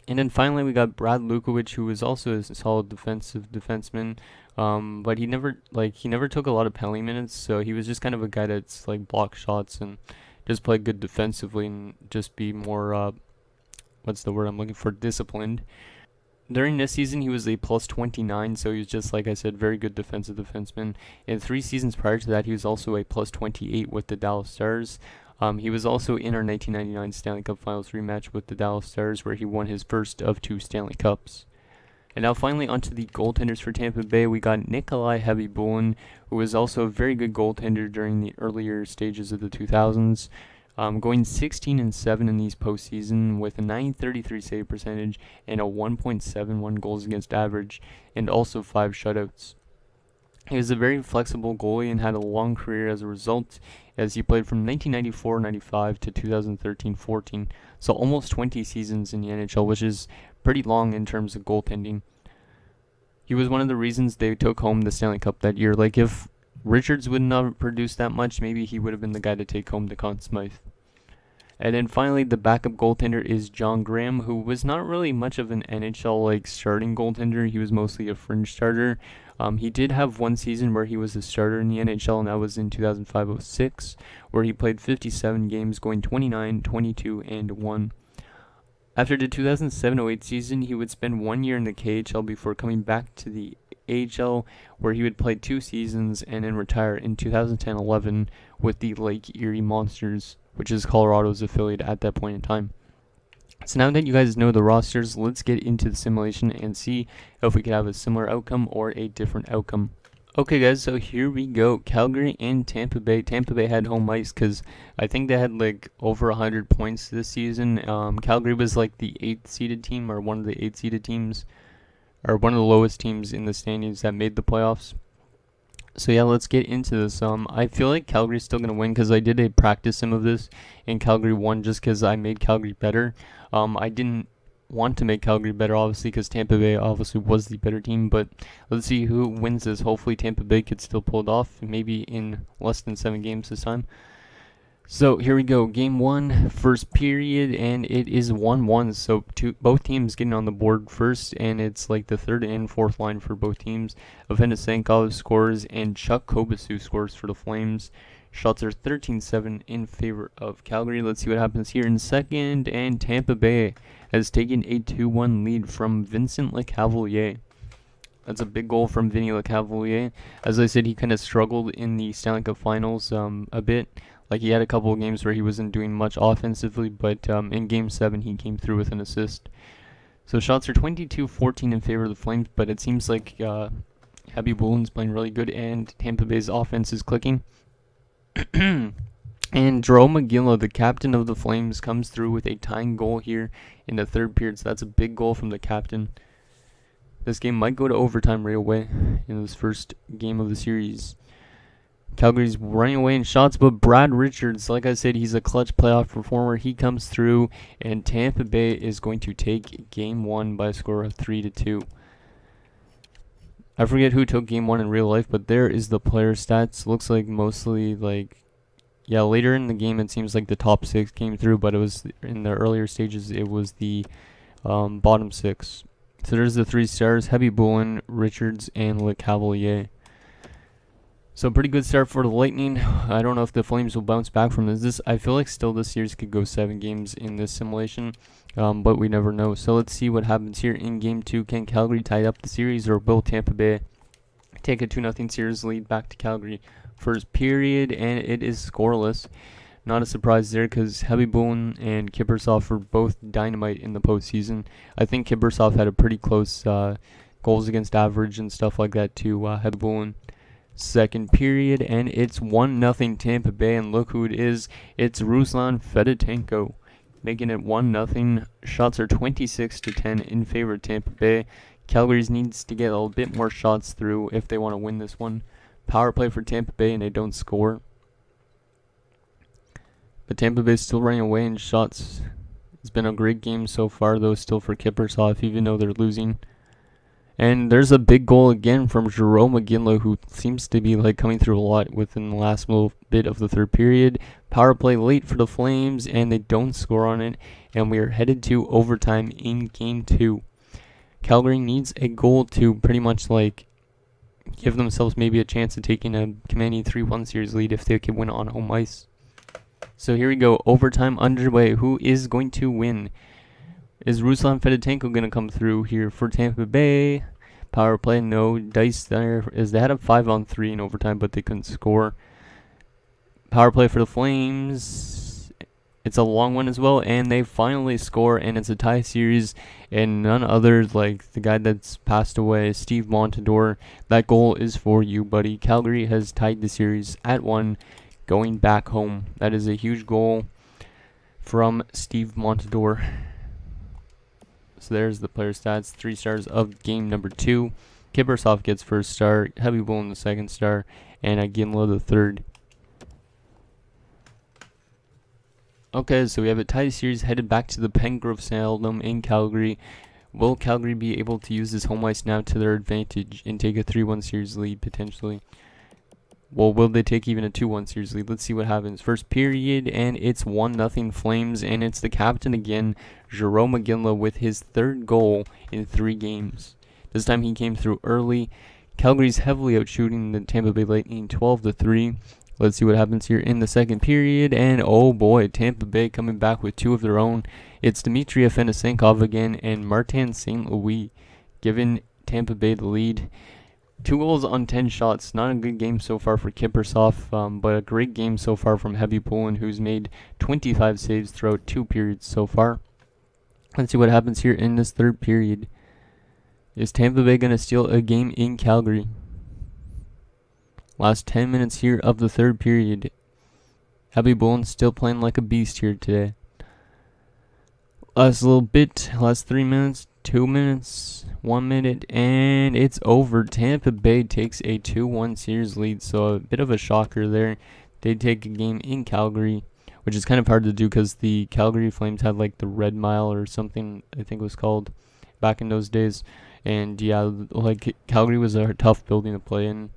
Speaker 1: And then finally we got Brad Lukowich, who was also a solid defensive defenseman, but he never took a lot of penalty minutes, so he was just kind of a guy that's block shots and just play good defensively and just be more what's the word I'm looking for, disciplined. During this season, he was a plus 29, so he was just, like I said, very good defensive defenseman. In 3 seasons prior to that, he was also a plus 28 with the Dallas Stars. He was also in our 1999 Stanley Cup Finals rematch with the Dallas Stars, where he won his first of 2 Stanley Cups. And now finally onto the goaltenders for Tampa Bay. We got Nikolai Khabibulin, who was also a very good goaltender during the earlier stages of the 2000s. Going 16-7 in these postseason with a .933 save percentage and a 1.71 goals against average, and also 5 shutouts. He was a very flexible goalie and had a long career as a result, as he played from 1994-95 to 2013-14, so almost 20 seasons in the NHL, which is pretty long in terms of goaltending. He was one of the reasons they took home the Stanley Cup that year. Like, if Richards would not have produced that much, maybe he would have been the guy to take home the Conn Smythe. And then finally, the backup goaltender is John Graham, who was not really much of an NHL starting goaltender. He was mostly a fringe starter. He did have one season where he was a starter in the NHL, and that was in 2005-06, where he played 57 games, going 29, 22, and 1. After the 2007-08 season, he would spend 1 year in the KHL before coming back to the AHL, where he would play 2 seasons and then retire in 2010-11 with the Lake Erie Monsters, which is Colorado's affiliate at that point in time. So now that you guys know the rosters, let's get into the simulation and see if we could have a similar outcome or a different outcome. Okay guys, so here we go. Calgary and Tampa Bay. Tampa Bay had home ice because I think they had over 100 points this season. Calgary was the 8th seeded team, or one of the 8 seeded teams, or one of the lowest teams in the standings that made the playoffs. So yeah, let's get into this. I feel like Calgary's still going to win because I did a practice sim of this, and Calgary won just because I made Calgary better. I didn't want to make Calgary better, obviously, because Tampa Bay obviously was the better team, but let's see who wins this. Hopefully Tampa Bay could still pull it off, maybe in less than 7 games this time. So here we go, game 1, first period, and it is 1-1, so both teams getting on the board first, and it's the 3rd and 4th line for both teams. Avenisenkov scores, and Chuck Kobasu scores for the Flames. Shots are 13-7 in favor of Calgary. Let's see what happens here in second, and Tampa Bay has taken a 2-1 lead from Vincent Lecavalier. That's a big goal from Vinny Lecavalier. As I said, he kind of struggled in the Stanley Cup Finals a bit. He had a couple of games where he wasn't doing much offensively, but in Game 7 he came through with an assist. So shots are 22-14 in favor of the Flames, but it seems like Khabibulin's playing really good and Tampa Bay's offense is clicking. And Jarome Iginla, the captain of the Flames, comes through with a tying goal here in the 3rd period, so that's a big goal from the captain. This game might go to overtime right away in this first game of the series. Calgary's running away in shots, but Brad Richards, like I said, he's a clutch playoff performer. He comes through, and Tampa Bay is going to take game 1 by a score of 3-2. I forget who took game 1 in real life, but there is the player stats. Looks like mostly later in the game it seems like the top 6 came through, but it was in the earlier stages it was the bottom 6. So there's the 3 stars: Khabibulin, Richards, and Lecavalier. So pretty good start for the Lightning. I don't know if the Flames will bounce back from this. I feel like still this series could go 7 games in this simulation, but we never know. So let's see what happens here in Game 2. Can Calgary tie up the series, or will Tampa Bay take a 2-0 series lead back to Calgary? First period, and it is scoreless. Not a surprise there because Khabibulin and Kiprusoff were both dynamite in the postseason. I think Kiprusoff had a pretty close goals against average and stuff like that to Khabibulin. Second period, and it's 1-0 Tampa Bay, and look who it is. It's Ruslan Fedotenko, making it 1-0. Shots are 26-10 in favor of Tampa Bay. Calgary needs to get a little bit more shots through if they want to win this one. Power play for Tampa Bay, and they don't score. But Tampa Bay is still running away in shots. It's been a great game so far, though, still for Kiprusoff, even though they're losing. And there's a big goal again from Jarome Iginla, who seems to be coming through a lot within the last little bit of the 3rd period. Power play late for the Flames, and they don't score on it. And we are headed to overtime in Game 2. Calgary needs a goal to pretty much give themselves maybe a chance of taking a commanding 3-1 series lead if they can win on home ice. So here we go, overtime underway. Who is going to win? Is Ruslan Fedotenko going to come through here for Tampa Bay? Power play, no. Dice there, as they had a 5-on-3 in overtime, but they couldn't score. Power play for the Flames. It's a long one as well, and they finally score, and it's a tie series, and none other like the guy that's passed away, Steve Montador. That goal is for you, buddy. Calgary has tied the series at 1, going back home. That is a huge goal from Steve Montador. So there's the player stats. 3 stars of game number 2. Kiprusoff gets first star, Heavy Bull in the second star, and Aginla the third. Okay, so we have a tie series headed back to the Pengrove Saddledome in Calgary. Will Calgary be able to use this home ice now to their advantage and take a 3-1 series lead potentially? Well, will they take even a 2-1 series lead? Let's see what happens. First period, and it's 1-0 Flames, and it's the captain again, Jerome Aginla, with his 3rd goal in 3 games. This time he came through early. Calgary's heavily outshooting the Tampa Bay Lightning 12-3. Let's see what happens here in the second period, and oh boy, Tampa Bay coming back with 2 of their own. It's Dmitry Afanasenkov again, and Martin St. Louis giving Tampa Bay the lead. 2 goals on 10 shots. Not a good game so far for Kiprusoff, but a great game so far from Heavy Poulin, who's made 25 saves throughout 2 periods so far. Let's see what happens here in this 3rd period. Is Tampa Bay going to steal a game in Calgary? Last 10 minutes here of the 3rd period. Heavy Poulin still playing like a beast here today. Last little bit, last 3 minutes, 2 minutes, 1 minute, and it's over. Tampa Bay takes a 2-1 series lead, so a bit of a shocker there. They take a game in Calgary, which is kind of hard to do because the Calgary Flames had like the Red Mile or something, I think it was called, back in those days. And yeah, like Calgary was a tough building to play in.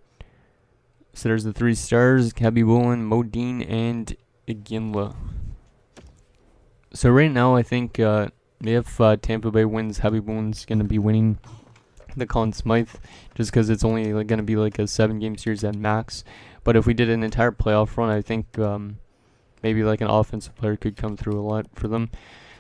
Speaker 1: So there's the 3 stars, Cabby Woolen, Modine, and Iginla. So right now I think if Tampa Bay wins, Heavy Woolen's going to be winning the Conn Smythe, just because it's only going to be like a 7-game series at max. But if we did an entire playoff run, I think maybe like an offensive player could come through a lot for them.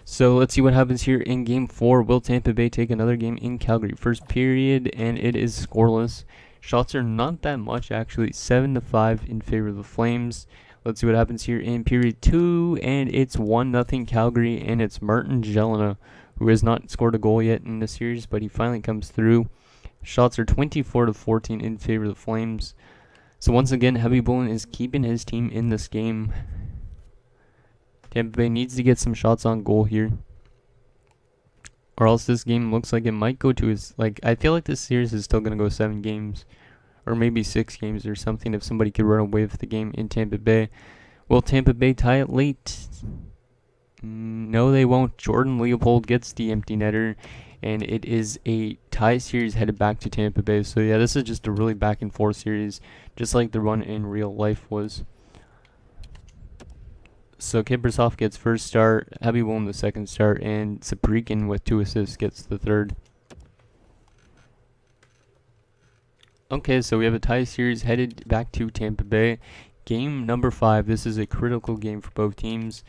Speaker 1: So let's see what happens here in Game 4. Will Tampa Bay take another game in Calgary? First period, and it is scoreless. Shots are not that much, actually. 7-5 in favor of the Flames. Let's see what happens here in period 2, and it's 1-0 Calgary, and it's Martin Jelena, who has not scored a goal yet in the series, but he finally comes through. Shots are 24-14 in favor of the Flames. So once again, Heavy Bullen is keeping his team in this game. Tampa Bay needs to get some shots on goal here, or else this game looks like it might go to his, I feel like this series is still going to go 7 games, or maybe 6 games or something if somebody could run away with the game in Tampa Bay. Will Tampa Bay tie it late? No, they won't. Jordan Leopold gets the empty netter, and it is a tie series headed back to Tampa Bay. So yeah, this is just a really back and forth series, just like the run in real life was. So Kiprusoff gets first star, Heavy William the second star, and Saprikin with 2 assists gets the third. Okay, so we have a tie series headed back to Tampa Bay. Game number 5. This is a critical game for both teams.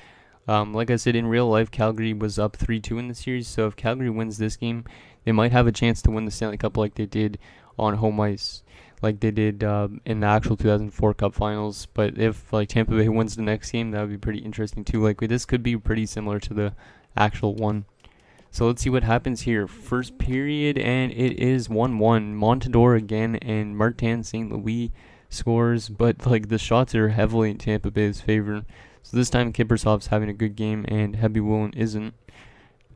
Speaker 1: Like I said, in real life, Calgary was up 3-2 in the series. So if Calgary wins this game, they might have a chance to win the Stanley Cup like they did on home ice, like they did in the actual 2004 Cup Finals. But if Tampa Bay wins the next game, that would be pretty interesting too. This could be pretty similar to the actual one. So let's see what happens here. First period, and it is 1-1. Montador again, and Martin St. Louis scores, but the shots are heavily in Tampa Bay's favor. So this time Kiprusoff's having a good game, and Heavy Woolen isn't.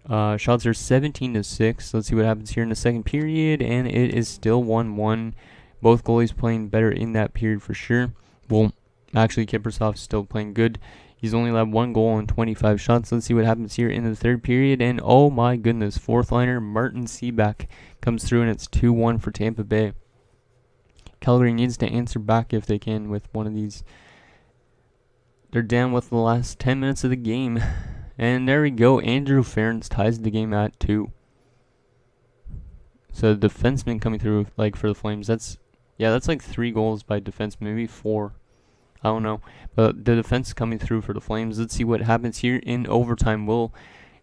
Speaker 1: Shots are 17-6. Let's see what happens here in the second period, and it is still 1-1. Both goalies playing better in that period for sure. Well, actually Kiprusoff's still playing good. He's only allowed 1 goal on 25 shots. Let's see what happens here in the third period. And oh my goodness, 4th liner Martin Seaback comes through, and it's 2-1 for Tampa Bay. Calgary needs to answer back if they can with one of these. They're down with the last 10 minutes of the game. And there we go. Andrew Ferentz ties the game at 2. So the defenseman coming through for the Flames. That's 3 goals by defenseman, maybe 4. I don't know, but the defense coming through for the Flames. Let's see what happens here in overtime. Will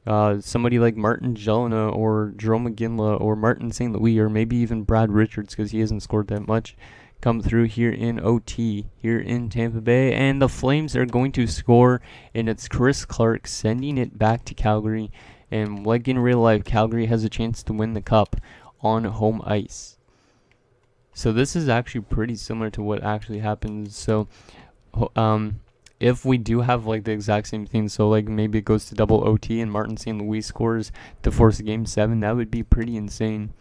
Speaker 1: somebody like Martin Jelena or Jerome McGinley or Martin St. Louis or maybe even Brad Richards, because he hasn't scored that much, come through here in OT, here in Tampa Bay, and the Flames are going to score, and it's Chris Clark sending it back to Calgary, and like in real life, Calgary has a chance to win the cup on home ice. So this is actually pretty similar to what actually happens. So if we do have like the exact same thing, so like maybe it goes to double OT and Martin St. Louis scores to force game 7, that would be pretty insane.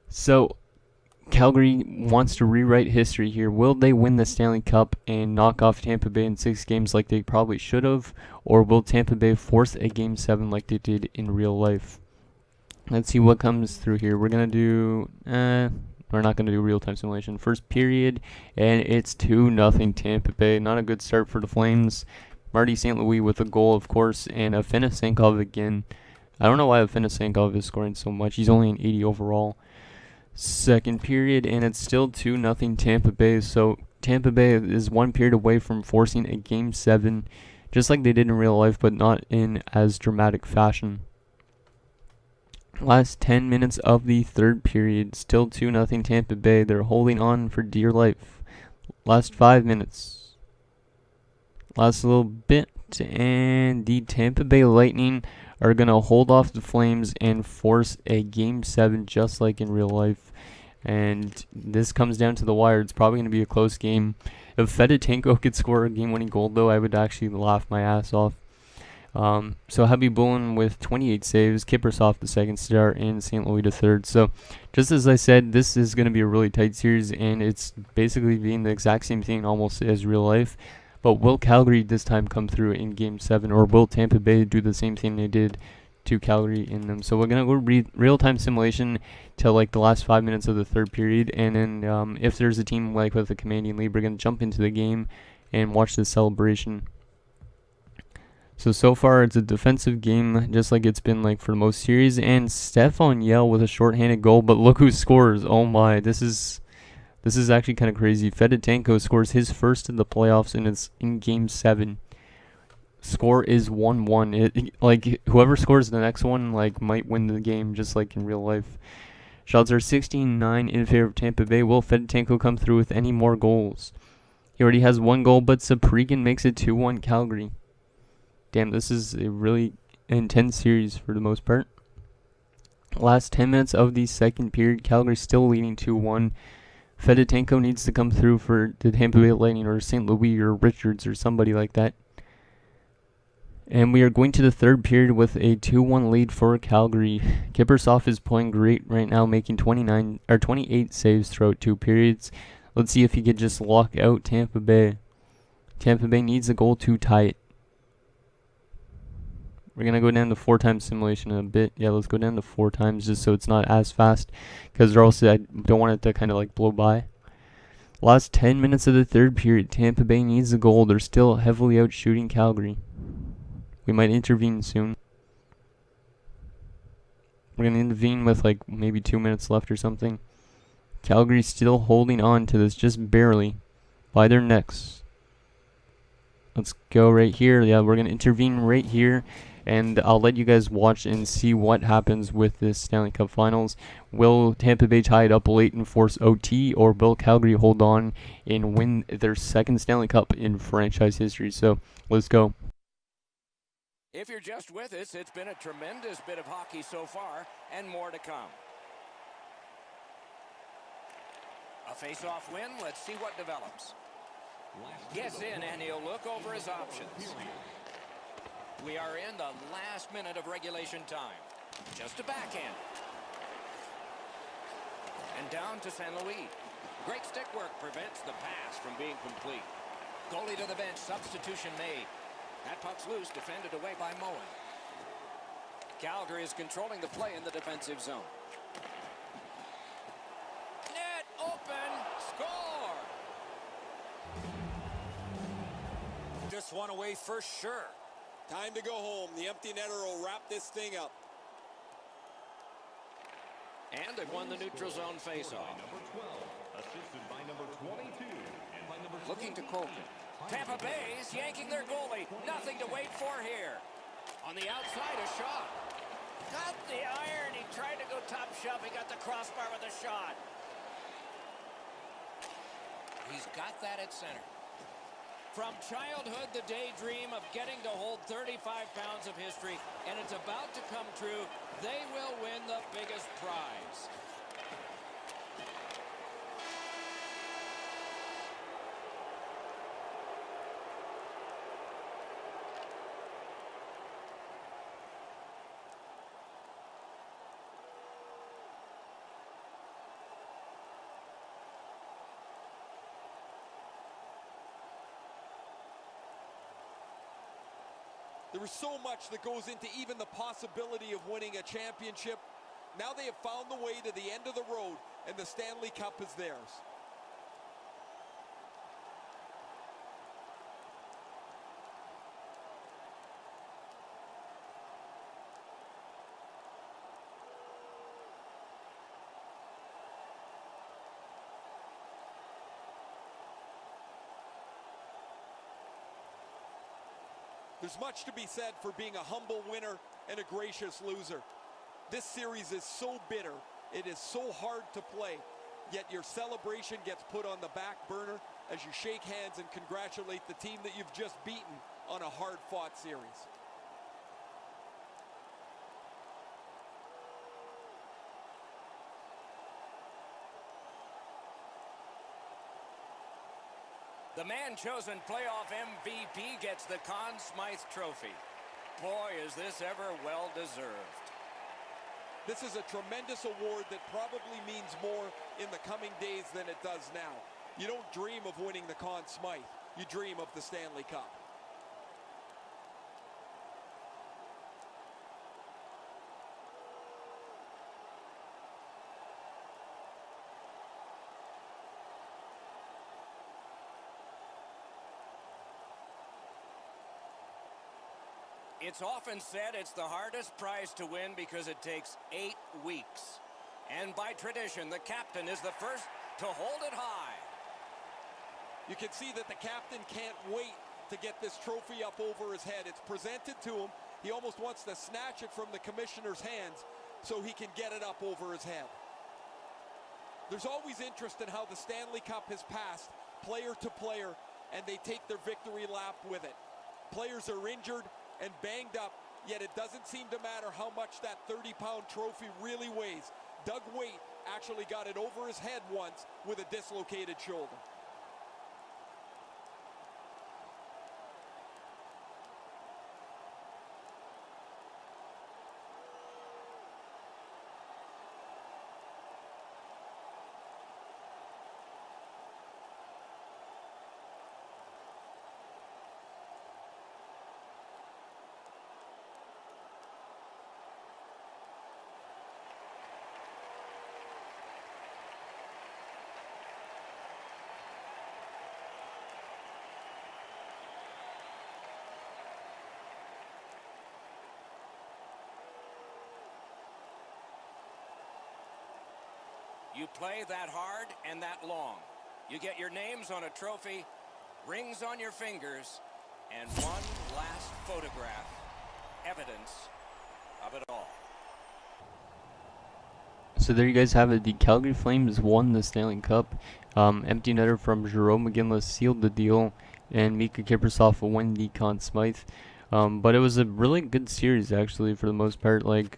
Speaker 1: So Calgary wants to rewrite history here. Will they win the Stanley Cup and knock off Tampa Bay in 6 games like they probably should have? Or will Tampa Bay force a game 7 like they did in real life? Let's see what comes through here. We're going to do... we're not going to do real-time simulation. First period, and it's 2-0 Tampa Bay. Not a good start for the Flames. Marty St. Louis with a goal, of course, and Afinosenkov again. I don't know why Afinosenkov is scoring so much. He's only an 80 overall. Second period, and it's still 2-0 Tampa Bay. So Tampa Bay is 1 period away from forcing a game 7, just like they did in real life, but not in as dramatic fashion. Last 10 minutes of the third period, still 2-0 Tampa Bay. They're holding on for dear life. Last 5 minutes. Last little bit, and the Tampa Bay Lightning are going to hold off the Flames and force a game 7 just like in real life. And this comes down to the wire. It's probably going to be a close game. If Fedotenko could score a game-winning goal, though, I would actually laugh my ass off. So Heavy Bullen with 28 saves, Kiprusoff the second star, and St. Louis the third. So just as I said, this is going to be a really tight series, and it's basically being the exact same thing almost as real life. But will Calgary this time come through in Game 7, or will Tampa Bay do the same thing they did to Calgary in them? So we're going to go real-time simulation till like the last 5 minutes of the third period, and then if there's a team like with a commanding lead, we're going to jump into the game and watch the celebration. So far it's a defensive game, just like it's been like for most series, and Stefan Yell with a shorthanded goal, but look who scores. Oh my, this is actually kind of crazy. Fedotenko scores his first in the playoffs, and it's in Game 7. Score is 1-1. Like whoever scores the next one like might win the game, just like in real life. Shots are 16-9 in favor of Tampa Bay. Will Fedotenko come through with any more goals? He already has 1 goal, but Saprykin makes it 2-1 Calgary. Damn, this is a really intense series for the most part. Last 10 minutes of the second period, Calgary still leading 2-1. Fedotenko needs to come through for the Tampa Bay Lightning or St. Louis or Richards or somebody like that. And we are going to the third period with a 2-1 lead for Calgary. Kiprusoff is playing great right now, making 28 saves throughout 2 periods. Let's see if he could just lock out Tampa Bay. Tampa Bay needs a goal to tie it. We're going to go down to 4-time simulation in a bit. Yeah, let's go down to 4 times just so it's not as fast, because I don't want it to kind of like blow by. Last 10 minutes of the third period, Tampa Bay needs a goal. They're still heavily out shooting Calgary. We might intervene soon. We're going to intervene with like maybe 2 minutes left or something. Calgary's still holding on to this just barely by their necks. Let's go right here. Yeah, we're going to intervene right here. And I'll let you guys watch and see what happens with this Stanley Cup Finals. Will Tampa Bay tie it up late and force OT, or will Calgary hold on and win their second Stanley Cup in franchise history? So let's go.
Speaker 3: If you're just with us, it's been a tremendous bit of hockey so far, and more to come. A face-off win. Let's see what develops. Gets in, and he'll look over his options. We are in the last minute of regulation time. Just a backhand. And down to St. Louis. Great stick work prevents the pass from being complete. Goalie to the bench, substitution made. That puck's loose, defended away by Moen. Calgary is controlling the play in the defensive zone. Net open, score!
Speaker 4: This one away for sure. Time to go home. The empty netter will wrap this thing up.
Speaker 3: And they've won the neutral zone faceoff. Looking to Colton. Tampa Bay's yanking their goalie. Nothing to wait for here. On the outside, a shot. Got the iron. He tried to go top shelf. He got the crossbar with a shot. He's got that at center. From childhood, the daydream of getting to hold 35 pounds of history, and it's about to come true. They will win the biggest prize.
Speaker 4: There is so much that goes into even the possibility of winning a championship. Now they have found the way to the end of the road, and the Stanley Cup is theirs. There's much to be said for being a humble winner and a gracious loser. This series is so bitter. It is so hard to play. Yet your celebration gets put on the back burner as you shake hands and congratulate the team that you've just beaten on a hard-fought series.
Speaker 3: The man-chosen playoff MVP gets the Conn Smythe Trophy. Boy, is this ever well-deserved.
Speaker 4: This is a tremendous award that probably means more in the coming days than it does now. You don't dream of winning the Conn Smythe. You dream of the Stanley Cup.
Speaker 3: It's often said it's the hardest prize to win because it takes 8 weeks. And by tradition, the captain is the first to hold it high.
Speaker 4: You can see that the captain can't wait to get this trophy up over his head. It's presented to him. He almost wants to snatch it from the commissioner's hands so he can get it up over his head. There's always interest in how the Stanley Cup has passed player to player, and they take their victory lap with it. Players are injured and banged up, yet it doesn't seem to matter how much that 30-pound trophy really weighs. Doug Weight actually got it over his head once with a dislocated shoulder.
Speaker 3: You play that hard and that long. You get your names on a trophy, rings on your fingers, and one last photograph, evidence of it all.
Speaker 1: So there you guys have it. The Calgary Flames won the Stanley Cup. Empty netter from Jerome McGinley sealed the deal, and Mika Kiprusoff won the Conn Smythe. But it was a really good series, actually, for the most part. Like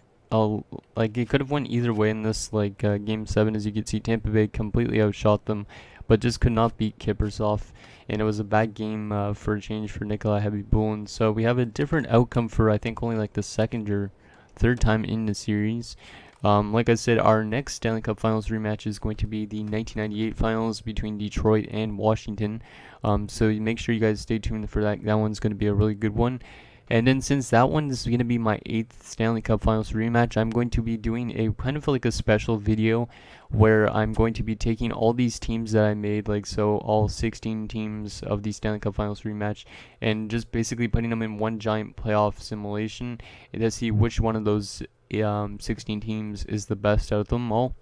Speaker 1: it could have went either way in this. Game 7, as you can see, Tampa Bay completely outshot them, but just could not beat Kiprusoff. And it was a bad game for a change for Nikolai Habibulin. So we have a different outcome for, I think, only like the second or third time in the series. Like I said, our next Stanley Cup Finals rematch is going to be the 1998 Finals between Detroit and Washington. So make sure you guys stay tuned for that. That one's going to be a really good one. And then since that one is going to be my 8th Stanley Cup Finals rematch, I'm going to be doing a kind of like a special video where I'm going to be taking all these teams that I made, so all 16 teams of the Stanley Cup Finals rematch, and just basically putting them in one giant playoff simulation and to see which one of those 16 teams is the best out of them all.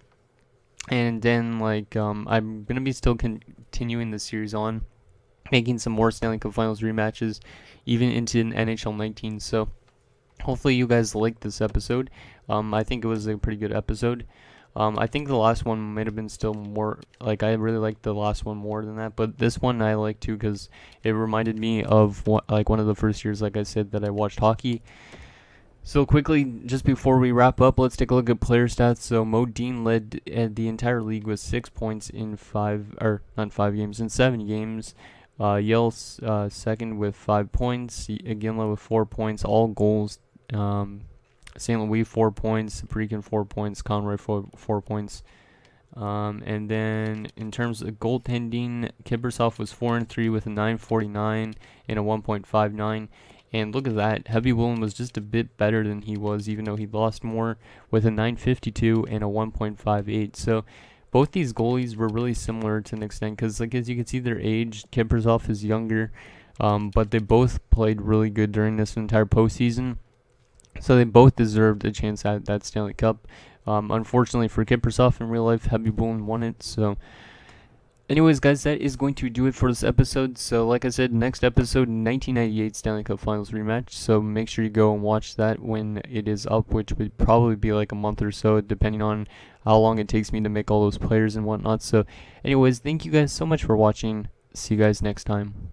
Speaker 1: And then I'm going to be still continuing the series on, making some more Stanley Cup Finals rematches, even into an NHL 19. So hopefully you guys liked this episode. I think it was a pretty good episode. I think the last one might have been still more, like, I really liked the last one more than that, but this one I like too because it reminded me of like one of the first years, like I said, that I watched hockey. So quickly, just before we wrap up, let's take a look at player stats. So Mo Dean led the entire league with 6 points in 7 games. Yell's second with 5 points. Iginla with 4 points, all goals. St. Louis 4 points, Saprikin 4 points, Conroy 4 points. And then in terms of goaltending, Kiprusoff was 4-3 with a 9.49 and a 1.59. And look at that, Heavy Willen was just a bit better than he was, even though he lost more, with a 9.52 and a 1.58. So both these goalies were really similar to an extent, because like as you can see, their age, Kiprusoff is younger, but they both played really good during this entire postseason. So they both deserved a chance at that Stanley Cup. Unfortunately for Kiprusoff, in real life, Heavy Willen won it. So anyways, guys, that is going to do it for this episode. So like I said, next episode, 1998 Stanley Cup Finals rematch. So make sure you go and watch that when it is up, which would probably be like a month or so, depending on how long it takes me to make all those players and whatnot. So anyways, thank you guys so much for watching. See you guys next time.